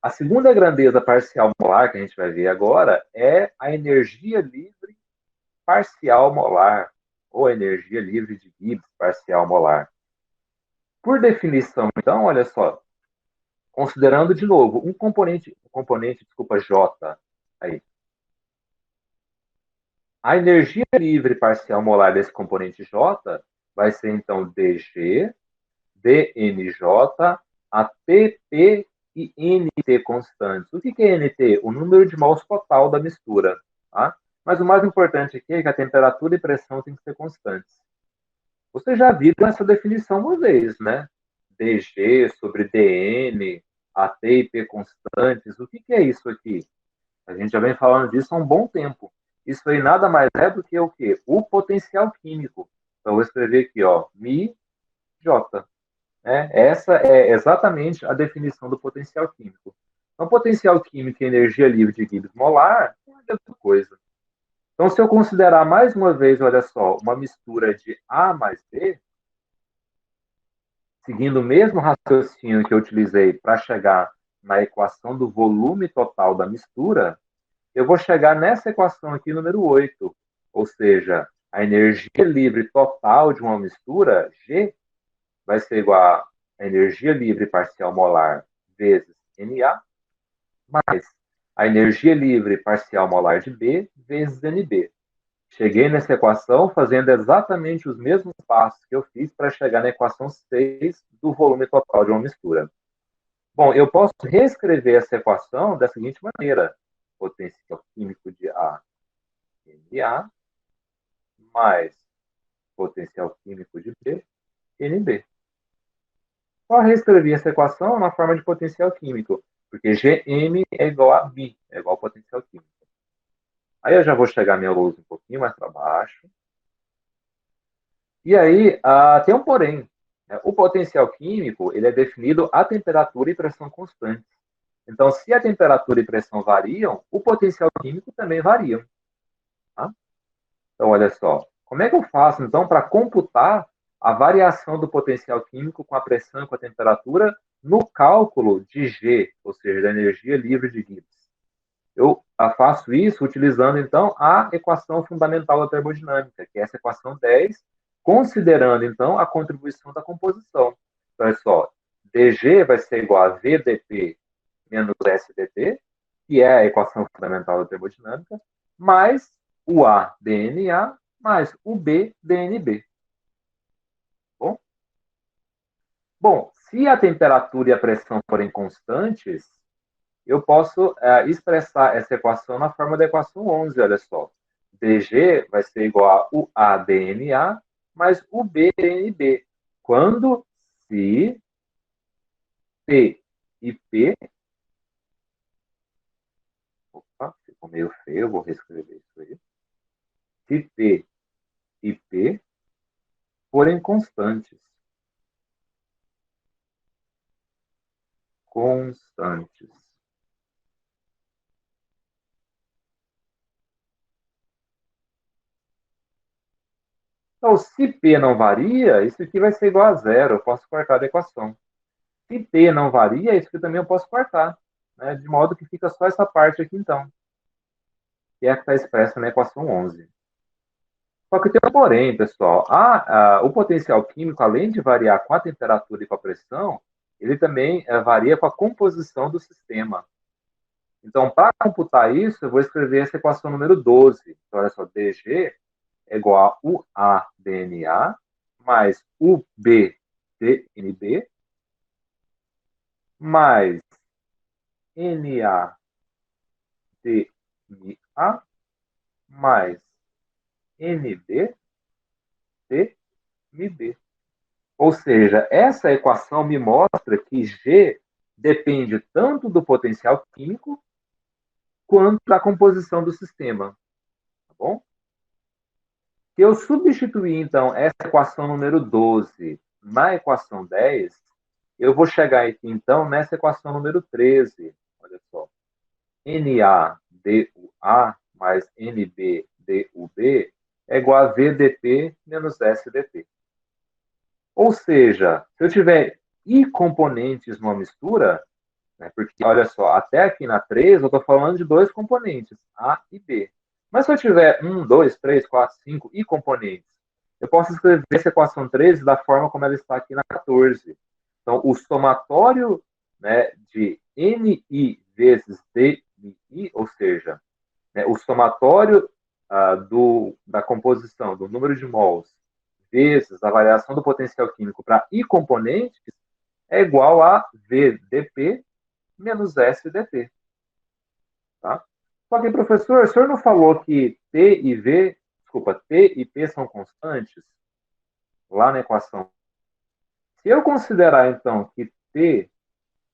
A segunda grandeza parcial molar que a gente vai ver agora é a energia livre parcial molar, ou a energia livre de Gibbs parcial molar. Por definição, então, olha só, considerando de novo um componente, desculpa, J, aí. A energia livre parcial molar desse componente J vai ser, então, dG, dNJ, ATP e NT constantes. O que é NT? O número de mols total da mistura. Tá? Mas o mais importante aqui é que a temperatura e pressão têm que ser constantes. Você já viu essa definição uma vez, né? dG sobre dN, AT e P constantes. O que é isso aqui? A gente já vem falando disso há um bom tempo. Isso aí nada mais é do que o quê? O potencial químico. Então, eu vou escrever aqui, ó, μJ. Essa é exatamente a definição do potencial químico. Então, potencial químico e energia livre de Gibbs molar é a mesma coisa. Então, se eu considerar mais uma vez, olha só, uma mistura de A mais B, seguindo o mesmo raciocínio que eu utilizei para chegar na equação do volume total da mistura, eu vou chegar nessa equação aqui, número 8, ou seja, a energia livre total de uma mistura, G, vai ser igual a energia livre parcial molar vezes Na, mais a energia livre parcial molar de B vezes NB. Cheguei nessa equação fazendo exatamente os mesmos passos que eu fiz para chegar na equação 6 do volume total de uma mistura. Bom, eu posso reescrever essa equação da seguinte maneira. Potencial químico de A, Na, mais potencial químico de B, NB. Só reescrevi essa equação na forma de potencial químico, porque Gm é igual a B, é igual a potencial químico. Aí eu já vou chegar minha luz um pouquinho mais para baixo. E aí, tem um porém. Né? O potencial químico ele é definido a temperatura e pressão constantes. Então, se a temperatura e pressão variam, o potencial químico também varia. Tá? Então, olha só. Como é que eu faço, então, para computar a variação do potencial químico com a pressão e com a temperatura no cálculo de G, ou seja, da energia livre de Gibbs? Eu faço isso utilizando, então, a equação fundamental da termodinâmica, que é essa equação 10, considerando, então, a contribuição da composição. Então, olha só, dG vai ser igual a VdP menos SdT, que é a equação fundamental da termodinâmica, mais o A dNA mais o B dNB. Bom? Bom, se a temperatura e a pressão forem constantes, eu posso expressar essa equação na forma da equação 11, olha só. dG vai ser igual a o A dNA mais o B dNB, quando se P e P... Opa, ficou meio feio, eu vou reescrever isso aí. Se P e P forem constantes. Constantes. Então, se P não varia, isso aqui vai ser igual a zero. Eu posso cortar da equação. Se P não varia, isso aqui também eu posso cortar. Né? De modo que fica só essa parte aqui, então. Que é a que está expressa na equação 11. Só que tem um porém, pessoal. O potencial químico, além de variar com a temperatura e com a pressão, ele também varia com a composição do sistema. Então, para computar isso, eu vou escrever essa equação número 12. Então, olha só, dG é igual a UA dNA mais UB dNB mais NA dNA mais NB dNB. Ou seja, essa equação me mostra que G depende tanto do potencial químico quanto da composição do sistema. Tá bom? Se eu substituir, então, essa equação número 12 na equação 10, eu vou chegar aqui, então, nessa equação número 13. Olha só. NaDuA mais NbDUB é igual a VdP menos SdT. Ou seja, se eu tiver I componentes numa mistura, né? Porque, olha só, até aqui na 3 eu estou falando de dois componentes, A e B. Mas se eu tiver 1, 2, 3, 4, 5 e componentes, eu posso escrever essa equação 13 da forma como ela está aqui na 14. Então, o somatório, né, de NI vezes DI, ou seja, né, o somatório da composição, do número de mols, vezes a variação do potencial químico para I componentes, é igual a VdP menos SdT. Tá? Só que, professor, o senhor não falou que T e P são constantes lá na equação? Se eu considerar, então, que T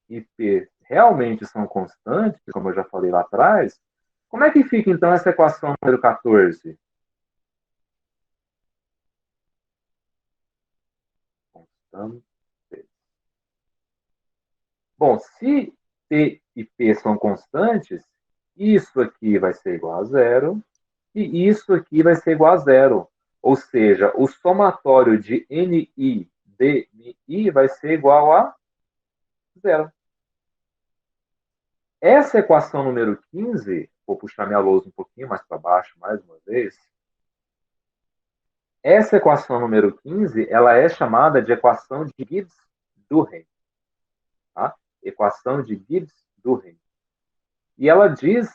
e P realmente são constantes, como eu já falei lá atrás, como é que fica, então, essa equação número 14? Constante. Bom, se T e P são constantes, isso aqui vai ser igual a zero e isso aqui vai ser igual a zero. Ou seja, o somatório de NI DMI vai ser igual a zero. Essa equação número 15, vou puxar minha lousa um pouquinho mais para baixo mais uma vez. Essa equação número 15, ela é chamada de equação de Gibbs-Durham. Tá? Equação de Gibbs-Durham. E ela diz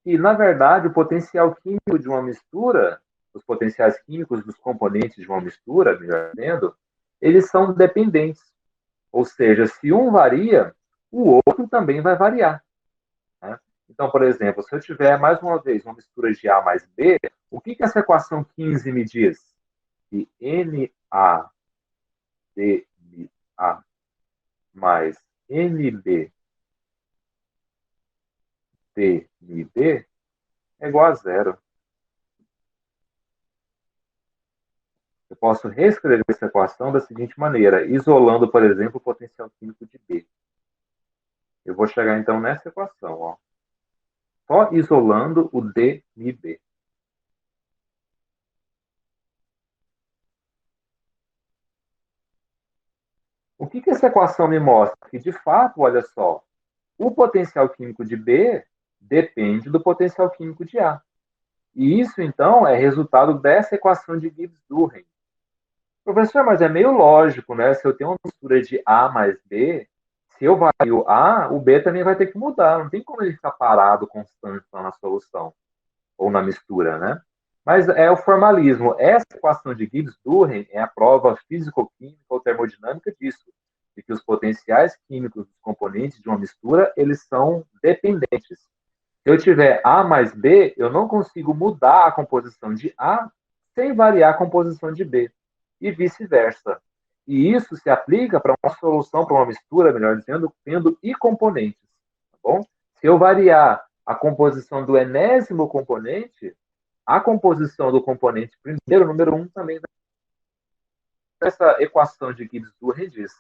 que, na verdade, o potencial químico de uma mistura, os potenciais químicos dos componentes de uma mistura, melhor dizendo, eles são dependentes. Ou seja, se um varia, o outro também vai variar. Né? Então, por exemplo, se eu tiver, mais uma vez, uma mistura de A mais B, o que essa equação 15 me diz? Que NaDMA mais NB TNB é igual a zero. Eu posso reescrever essa equação da seguinte maneira, isolando, por exemplo, o potencial químico de B. Eu vou chegar, então, nessa equação, ó. Só isolando o D e B. O que essa equação me mostra? Que, de fato, olha só, o potencial químico de B depende do potencial químico de A. E isso, então, é resultado dessa equação de Gibbs-Durham. Professor, mas é meio lógico, né? Se eu tenho uma mistura de A mais B, se eu vario A, o B também vai ter que mudar. Não tem como ele ficar parado, constante lá na solução ou na mistura, né? Mas é o formalismo. Essa equação de Gibbs-Durham é a prova físico-química ou termodinâmica disso, de que os potenciais químicos dos componentes de uma mistura, eles são dependentes. Se eu tiver A mais B, eu não consigo mudar a composição de A sem variar a composição de B. E vice-versa. E isso se aplica para uma solução, para uma mistura, melhor dizendo, tendo I componentes. Tá bom? Se eu variar a composição do enésimo componente, a composição do componente primeiro, número 1, também vai. Essa equação de Gibbs-Durham diz.